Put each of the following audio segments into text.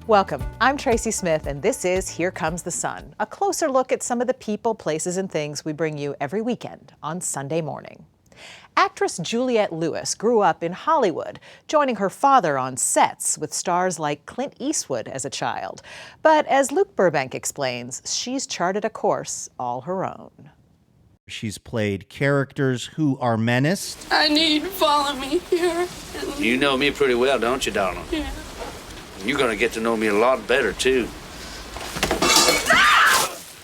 Welcome. I'm Tracy Smith, and this is Here Comes the Sun, a closer look at some of the people, places, and things we bring you every weekend on Sunday morning. Actress Juliette Lewis grew up in Hollywood, joining her father on sets with stars like Clint Eastwood as a child. But as Luke Burbank explains, she's charted a course all her own. She's played characters who are menaced. I need you to follow me here. You know me pretty well, don't you, darling? Yeah. You're going to get to know me a lot better, too.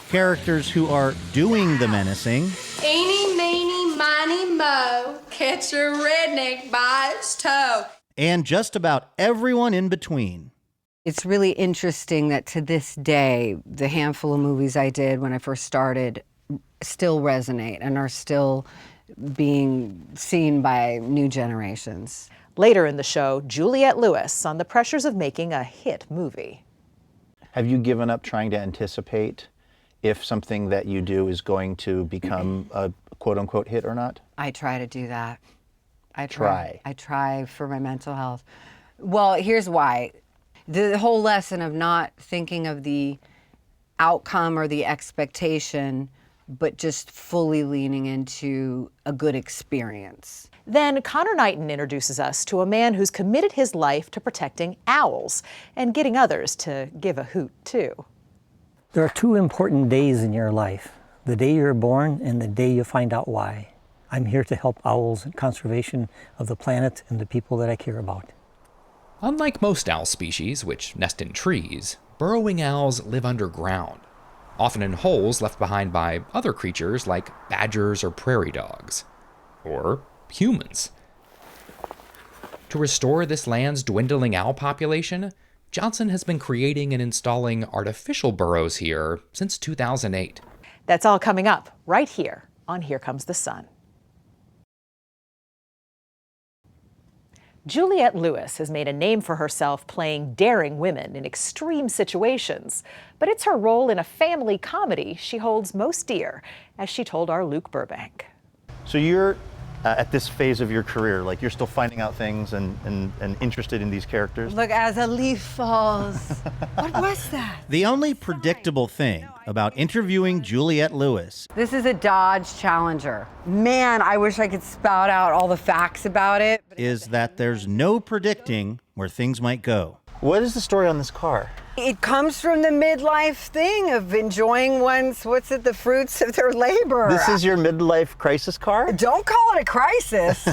Characters who are doing the menacing. Eeny, meeny, miny, moe, catch a redneck by its toe. And just about everyone in between. It's really interesting that to this day, the handful of movies I did when I first started still resonate and are still being seen by new generations. Later in the show, Juliette Lewis on the pressures of making a hit movie. Have you given up trying to anticipate if something that you do is going to become a quote-unquote hit or not? I try to do that. I try for my mental health. Well, here's why. The whole lesson of not thinking of the outcome or the expectation, but just fully leaning into a good experience. Then Conor Knighton introduces us to a man who's committed his life to protecting owls and getting others to give a hoot, too. There are two important days in your life, the day you're born and the day you find out why. I'm here to help owls and conservation of the planet and the people that I care about. Unlike most owl species, which nest in trees, burrowing owls live underground, often in holes left behind by other creatures like badgers or prairie dogs, or humans. To restore this land's dwindling owl population, Johnson has been creating and installing artificial burrows here since 2008. That's all coming up right here on Here Comes the Sun. Juliette Lewis has made a name for herself playing daring women in extreme situations. But it's her role in a family comedy she holds most dear, as she told our Luke Burbank. So you're at this phase of your career, like you're still finding out things and interested in these characters? Look, as a leaf falls. What was that? The only predictable thing about interviewing Juliette Lewis This is a Dodge Challenger. Man, I wish I could spout out all the facts about it. is that there's no predicting where things might go. What is the story on this car? It comes from the midlife thing of enjoying the fruits of their labor. This is your midlife crisis car? Don't call it a crisis.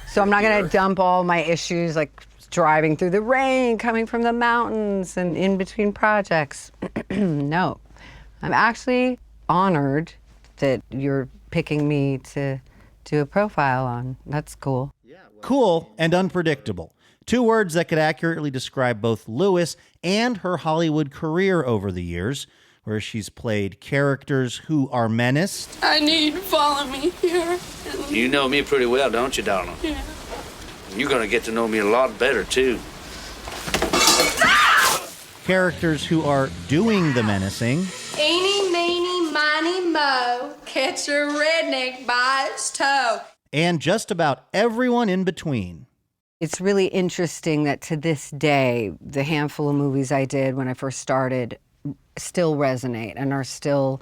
So I'm not going to dump all my issues like driving through the rain, coming from the mountains, and in between projects. No. I'm actually honored that you're picking me to do a profile on. That's cool. Cool and unpredictable. Two words that could accurately describe both Lewis and her Hollywood career over the years, where she's played characters who are menaced. I need you to follow me here. You know me pretty well, don't you, darling? Yeah. You're going to get to know me a lot better, too. Characters who are doing the menacing. Eeny, meeny, miny, moe, catch a redneck by its toe. And just about everyone in between. It's really interesting that to this day, the handful of movies I did when I first started still resonate and are still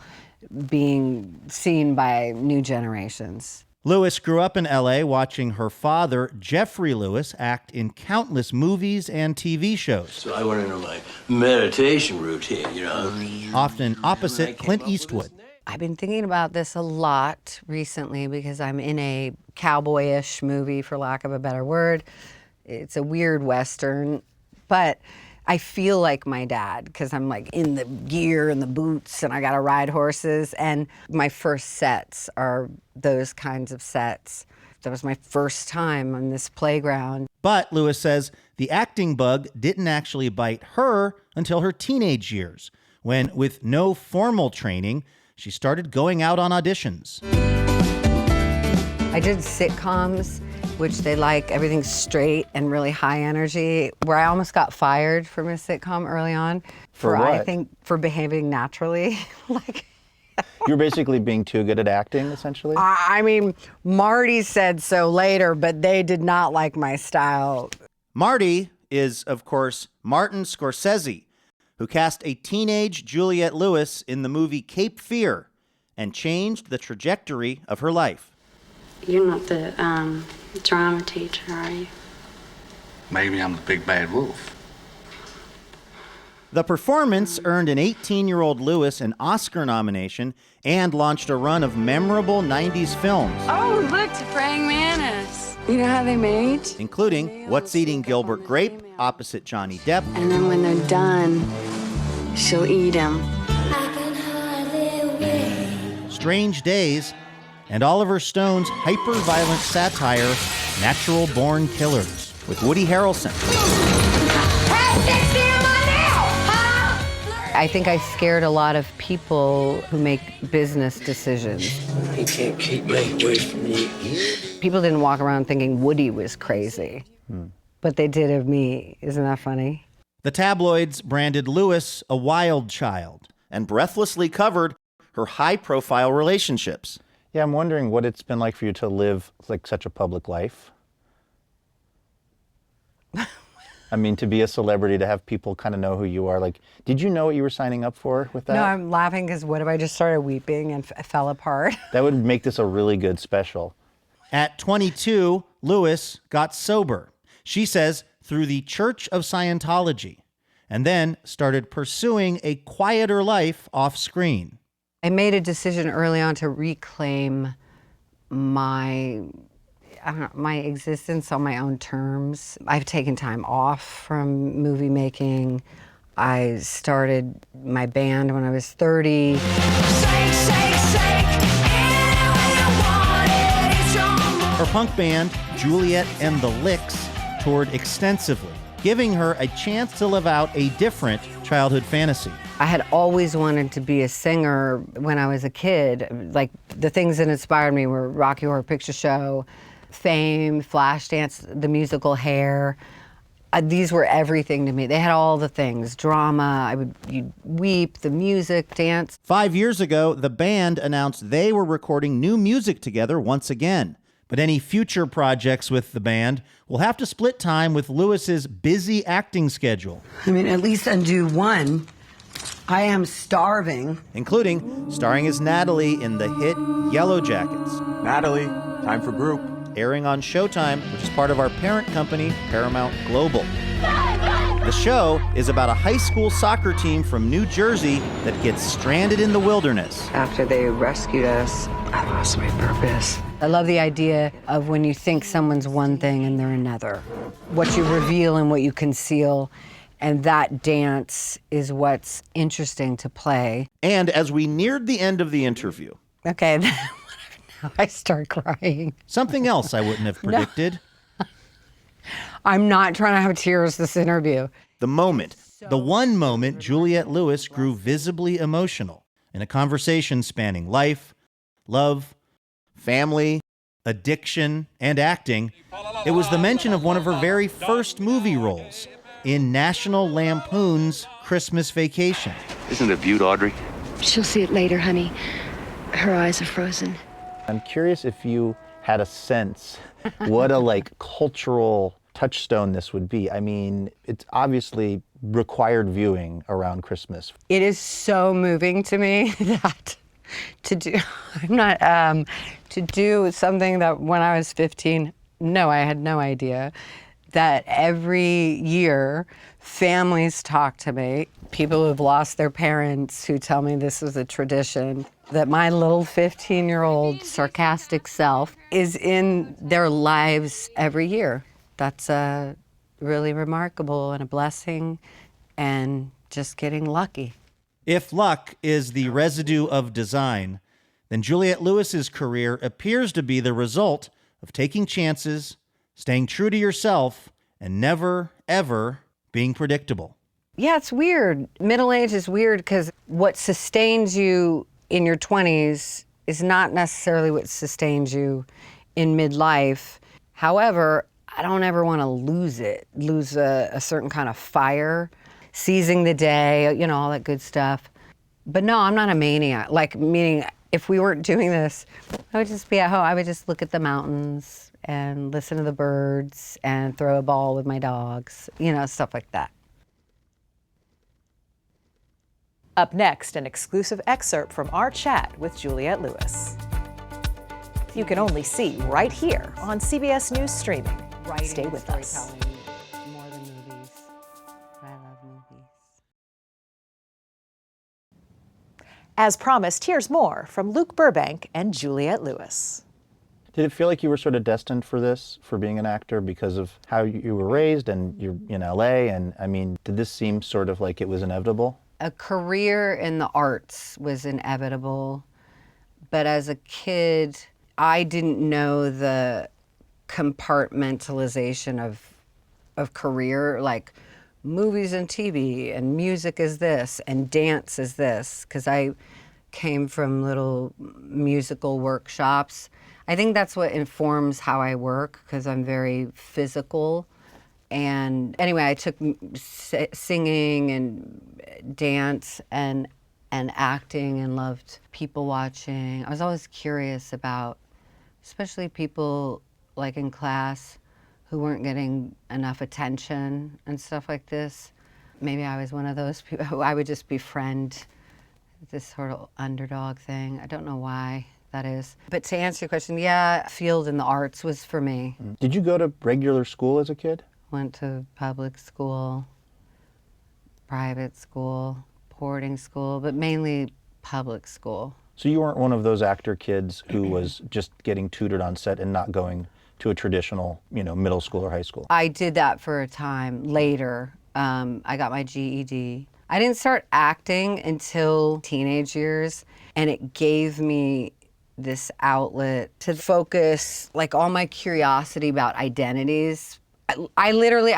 being seen by new generations. Lewis grew up in L.A. watching her father, Jeffrey Lewis, act in countless movies and TV shows. So I went into my meditation routine, Often opposite Clint Eastwood. I've been thinking about this a lot recently because I'm in a cowboyish movie, for lack of a better word. It's a weird Western, but I feel like my dad because I'm like in the gear and the boots and I gotta ride horses, and my first sets are those kinds of sets. That was my first time on this playground. But Lewis says the acting bug didn't actually bite her until her teenage years, when, with no formal training, she started going out on auditions. I did sitcoms, which they like everything straight and really high energy, where I almost got fired from a sitcom early on. For what? I think for behaving naturally. You're basically being too good at acting, essentially? I mean, Marty said so later, but they did not like my style. Marty is, of course, Martin Scorsese, who cast a teenage Juliette Lewis in the movie Cape Fear and changed the trajectory of her life. You're not the drama teacher, are you? Maybe I'm the big bad wolf. The performance earned an 18-year-old Lewis an Oscar nomination and launched a run of memorable 90s films. Oh, look, it's a praying mantis. You know how they mate? Including What's Eating Gilbert Grape, opposite Johnny Depp. And then when they're done, she'll eat them. Strange Days, and Oliver Stone's hyper-violent satire, Natural Born Killers, with Woody Harrelson. I think I scared a lot of people who make business decisions. He can't keep making ways from you. People didn't walk around thinking Woody was crazy, but they did of me. Isn't that funny? The tabloids branded Lewis a wild child and breathlessly covered her high-profile relationships. Yeah, I'm wondering what it's been like for you to live like such a public life. I mean, to be a celebrity, to have people kind of know who you are. Like, did you know what you were signing up for with that? No, I'm laughing because what if I just started weeping and fell apart? That would make this a really good special. At 22, Lewis got sober. She says through the Church of Scientology, and then started pursuing a quieter life off screen. I made a decision early on to reclaim my existence on my own terms. I've taken time off from movie making. I started my band when I was 30. Her punk band, Juliette and the Licks, toured extensively, giving her a chance to live out a different childhood fantasy. I had always wanted to be a singer when I was a kid. Like, the things that inspired me were Rocky Horror Picture Show, Fame, Flashdance, the musical Hair. These were everything to me. They had all the things, drama, you'd weep, the music, dance. 5 years ago, the band announced they were recording new music together once again. But any future projects with the band will have to split time with Lewis's busy acting schedule. I mean, at least undo one. I am starving. Including starring as Natalie in the hit Yellowjackets. Natalie, time for group. Airing on Showtime, which is part of our parent company, Paramount Global. The show is about a high school soccer team from New Jersey that gets stranded in the wilderness. After they rescued us, I lost my purpose. I love the idea of when you think someone's one thing and they're another. What you reveal and what you conceal, and that dance is what's interesting to play. And as we neared the end of the interview... Okay, now I start crying. Something else I wouldn't have predicted. No. I'm not trying to have tears this interview. The one moment Juliette Lewis grew visibly emotional in a conversation spanning life, love, family, addiction, and acting. It was the mention of one of her very first movie roles in National Lampoon's Christmas Vacation. Isn't it a beaut, Audrey? She'll see it later, honey. Her eyes are frozen. I'm curious if you had a sense what a cultural touchstone this would be. I mean, it's obviously required viewing around Christmas. It is so moving to me that to do something that when I was 15, no, I had no idea, that every year families talk to me, people who have lost their parents who tell me this is a tradition, that my little 15-year-old sarcastic self is in their lives every year. That's really remarkable and a blessing and just getting lucky. If luck is the residue of design, then Juliette Lewis's career appears to be the result of taking chances, staying true to yourself, and never, ever being predictable. Yeah, it's weird. Middle age is weird because what sustains you in your 20s is not necessarily what sustains you in midlife. However, I don't ever want to lose a certain kind of fire, seizing the day, all that good stuff. But no, I'm not a maniac. Meaning if we weren't doing this, I would just be at home. I would just look at the mountains and listen to the birds and throw a ball with my dogs, stuff like that. Up next, an exclusive excerpt from our chat with Juliette Lewis. You can only see right here on CBS News Streaming. Stay with us. More than movies. I love movies. As promised, here's more from Luke Burbank and Juliette Lewis. Did it feel like you were sort of destined for this, for being an actor, because of how you were raised and you're in LA? And I mean, did this seem sort of like it was inevitable? A career in the arts was inevitable, but as a kid, I didn't know the compartmentalization of career, like movies and TV and music is this and dance is this, because I came from little musical workshops. I think that's what informs how I work, because I'm very physical. And anyway, I took singing and dance and acting and loved people watching. I was always curious about, especially people like in class who weren't getting enough attention and stuff like this. Maybe I was one of those people who I would just befriend this sort of underdog thing. I don't know why that is. But to answer your question, yeah, field in the arts was for me. Did you go to regular school as a kid? Went to public school, private school, boarding school, but mainly public school. So you weren't one of those actor kids who was just getting tutored on set and not going to a traditional, middle school or high school? I did that for a time. Later, I got my GED. I didn't start acting until teenage years, and it gave me this outlet to focus, like, all my curiosity about identities. I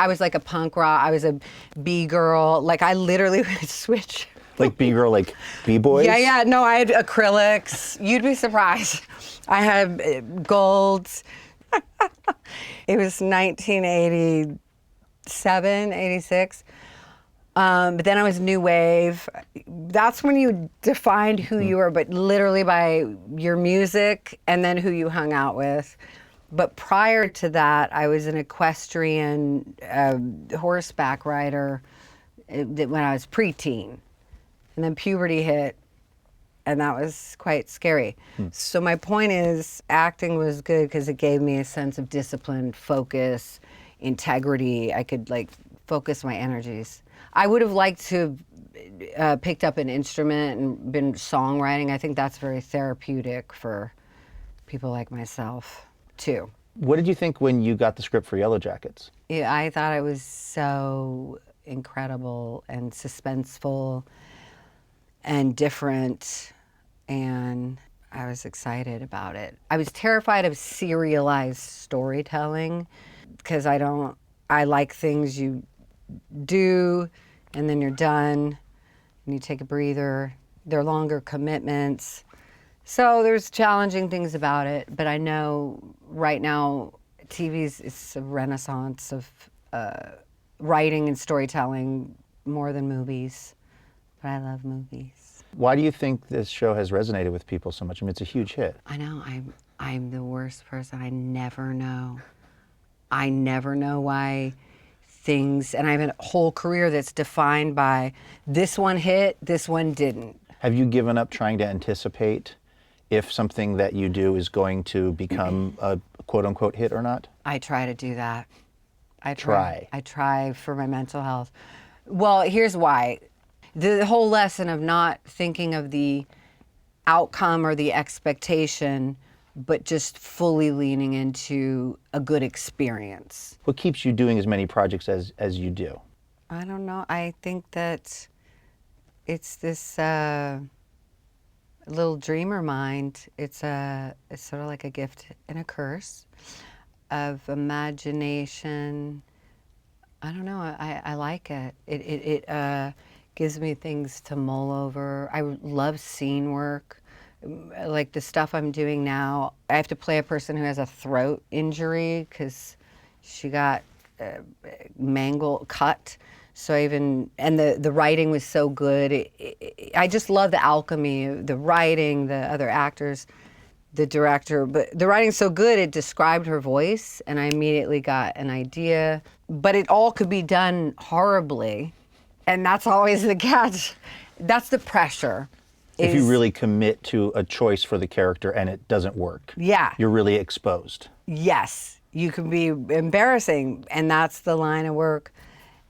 was like a punk rock, I was a B-girl, like I literally would switch. Like B-girl, like B-boys? Yeah, no, I had acrylics. You'd be surprised. I had golds. It was 1987, 86. But then I was new wave. That's when you defined who you were, but literally by your music and then who you hung out with. But prior to that, I was an equestrian horseback rider when I was preteen. And then puberty hit, and that was quite scary. So my point is, acting was good because it gave me a sense of discipline, focus, integrity. I could focus my energies. I would have liked to have picked up an instrument and been songwriting. I think that's very therapeutic for people like myself, too. What did you think when you got the script for Yellowjackets? Yeah, I thought it was so incredible and suspenseful and different, and I was excited about it. I was terrified of serialized storytelling because I like things you do and then you're done and you take a breather. They're longer commitments. So there's challenging things about it, but I know right now it's a renaissance of writing and storytelling more than movies, but I love movies. Why do you think this show has resonated with people so much? I mean, it's a huge hit. I know, I'm the worst person. I never know. I never know why things, and I have a whole career that's defined by this one hit, this one didn't. Have you given up trying to anticipate if something that you do is going to become a quote-unquote hit or not? I try to do that. I try for my mental health. Well, here's why. The whole lesson of not thinking of the outcome or the expectation, but just fully leaning into a good experience. What keeps you doing as many projects as you do? I don't know. I think that it's this little dreamer mind. It's sort of like a gift and a curse of imagination. I don't know. I like it. It gives me things to mull over. I love scene work. Like the stuff I'm doing now, I have to play a person who has a throat injury because she got cut So and the writing was so good. I just love the alchemy, the writing, the other actors, the director. But the writing's so good, it described her voice, and I immediately got an idea. But it all could be done horribly, and that's always the catch. That's the pressure. If you really commit to a choice for the character and it doesn't work, yeah, you're really exposed. Yes, you can be embarrassing, and that's the line of work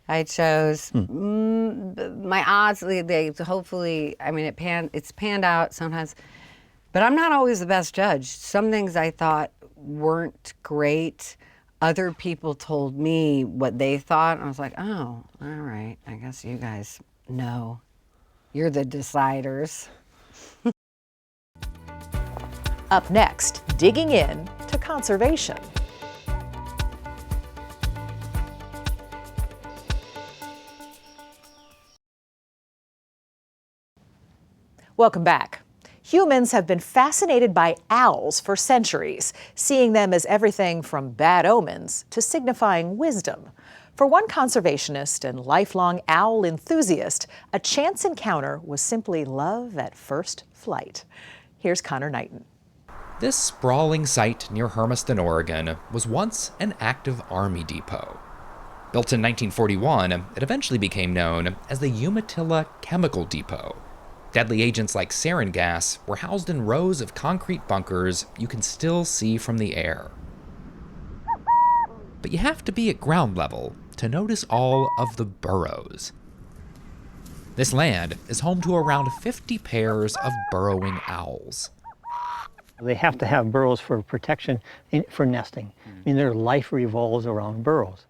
I chose. My odds, they hopefully, I mean, it's panned out sometimes, but I'm not always the best judge. Some things I thought weren't great. Other people told me what they thought, and I was like, oh, all right, I guess you guys know. You're the deciders. Up next, digging in to conservation. Welcome back. Humans have been fascinated by owls for centuries, seeing them as everything from bad omens to signifying wisdom. For one conservationist and lifelong owl enthusiast, a chance encounter was simply love at first flight. Here's Conor Knighton. This sprawling site near Hermiston, Oregon, was once an active Army depot. Built in 1941, it eventually became known as the Umatilla Chemical Depot. Deadly agents like sarin gas were housed in rows of concrete bunkers you can still see from the air. But you have to be at ground level to notice all of the burrows. This land is home to around 50 pairs of burrowing owls. They have to have burrows for protection, for nesting. I mean, their life revolves around burrows.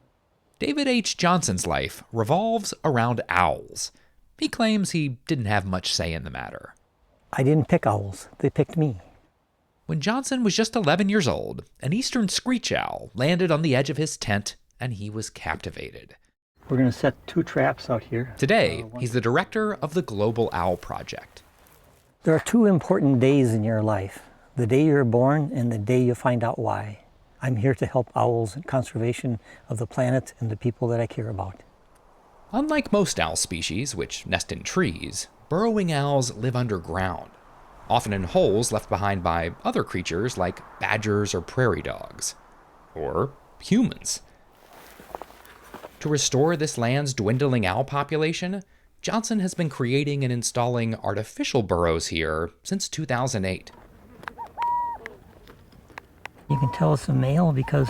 David H. Johnson's life revolves around owls. He claims he didn't have much say in the matter. I didn't pick owls, they picked me. When Johnson was just 11 years old, an eastern screech owl landed on the edge of his tent, and he was captivated. We're going to set 2 traps out here. Today, he's the director of the Global Owl Project. There are 2 important days in your life, the day you're born and the day you find out why. I'm here to help owls and conservation of the planet and the people that I care about. Unlike most owl species, which nest in trees, burrowing owls live underground, often in holes left behind by other creatures like badgers or prairie dogs, or humans. To restore this land's dwindling owl population, Johnson has been creating and installing artificial burrows here since 2008. You can tell it's a male because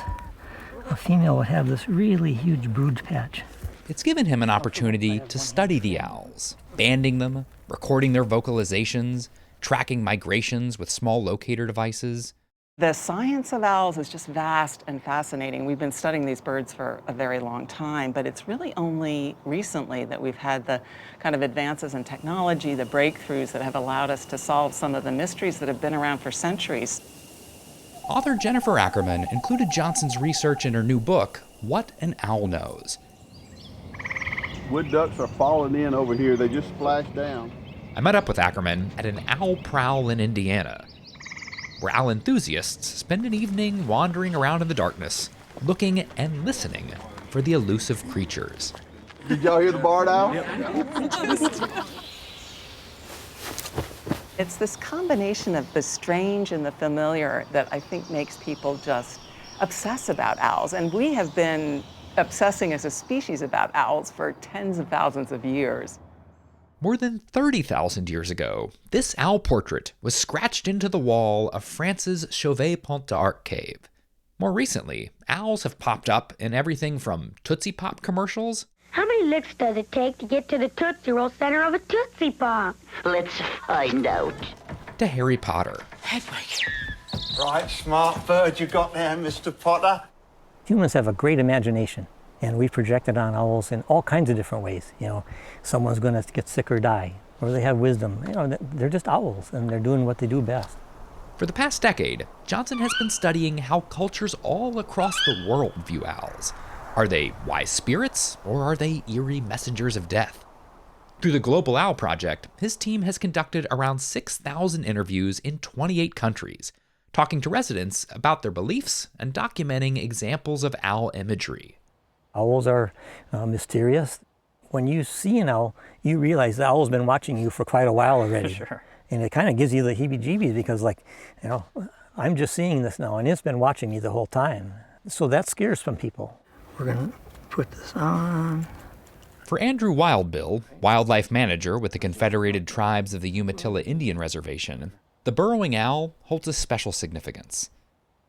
a female will have this really huge brood patch. It's given him an opportunity to study the owls, banding them, recording their vocalizations, tracking migrations with small locator devices. The science of owls is just vast and fascinating. We've been studying these birds for a very long time, but it's really only recently that we've had the kind of advances in technology, the breakthroughs that have allowed us to solve some of the mysteries that have been around for centuries. Author Jennifer Ackerman included Johnson's research in her new book, What an Owl Knows. Wood ducks are falling in over here. They just splashed down. I met up with Ackerman at an owl prowl in Indiana, where owl enthusiasts spend an evening wandering around in the darkness, looking and listening for the elusive creatures. Did y'all hear the barred owl? It's this combination of the strange and the familiar that I think makes people just obsess about owls. And we have been obsessing as a species about owls for tens of thousands of years. More than 30,000 years ago, this owl portrait was scratched into the wall of France's Chauvet-Pont d'Arc cave. More recently, owls have popped up in everything from Tootsie Pop commercials. How many licks does it take to get to the Tootsie Roll center of a Tootsie Pop? Let's find out. To Harry Potter. Hedwig. Right, smart bird you got there, Mr. Potter. Humans have a great imagination, and we project it on owls in all kinds of different ways. You know, someone's going to get sick or die, or they have wisdom. You know, they're just owls, and they're doing what they do best. For the past decade, Johnson has been studying how cultures all across the world view owls. Are they wise spirits, or are they eerie messengers of death? Through the Global Owl Project, his team has conducted around 6,000 interviews in 28 countries, talking to residents about their beliefs and documenting examples of owl imagery. Owls are mysterious. When you see an owl, you realize the owl's been watching you for quite a while already. Sure. And it kind of gives you the heebie-jeebies because, like, you know, I'm just seeing this now and it's been watching me the whole time. So that scares some people. We're going to put this on. For Andrew Wildbill, wildlife manager with the Confederated Tribes of the Umatilla Indian Reservation, the burrowing owl holds a special significance.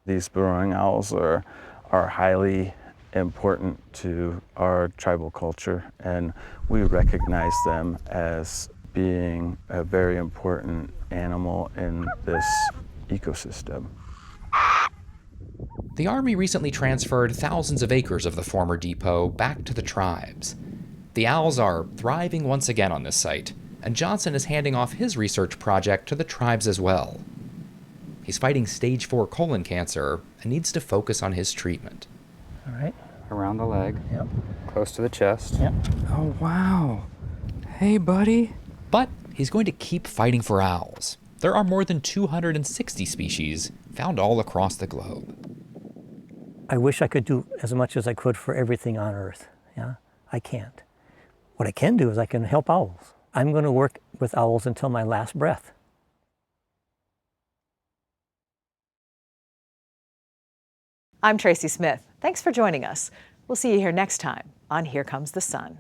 These burrowing owls are highly important to our tribal culture, and we recognize them as being a very important animal in this ecosystem. The Army recently transferred thousands of acres of the former depot back to the tribes. The owls are thriving once again on this site, and Johnson is handing off his research project to the tribes as well. He's fighting stage 4 colon cancer and needs to focus on his treatment. All right. Around the leg. Yep. Close to the chest. Yep. Oh, wow. Hey, buddy. But he's going to keep fighting for owls. There are more than 260 species found all across the globe. I wish I could do as much as I could for everything on Earth. Yeah, I can't. What I can do is I can help owls. I'm going to work with owls until my last breath. I'm Tracy Smith. Thanks for joining us. We'll see you here next time on Here Comes the Sun.